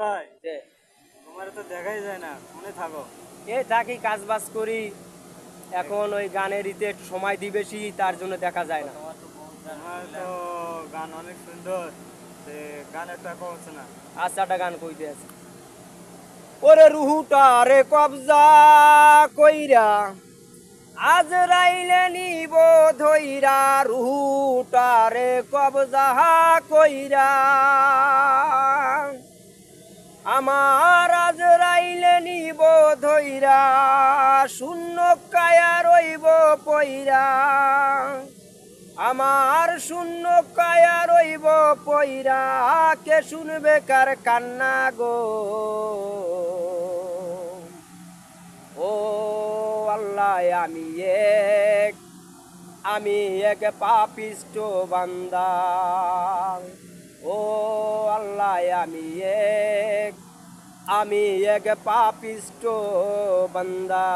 ভাই তোমার তো দেখাই যায় না, মনে থাকো? এই থাকি, কাজ বাজ করি। এখন ওই গানের ইতে একটু সময় দিই বেশি, তার জন্য দেখা যায় না। তোমার তো গান অনেক সুন্দর, গান একটা কমছে না। আচ্ছা, একটা গান কইতে আছে। ওরে রুহুটা রে কবজা কইরা আজ রাইলে নিব ধইরা, রুহুটা রে কবজা কইরা আমার আজ রাইলে নিব ধইরা, শূন্য কায়া রইব পইরা, আমার শূন্য কায়া রইব পইরা, কে শুনবে কার কান্না গো। ও আল্লাহ, আমি এক পাপিষ্ট বান্দা। ও আল্লাহ, আমি এক পাপিষ্ট বান্দা।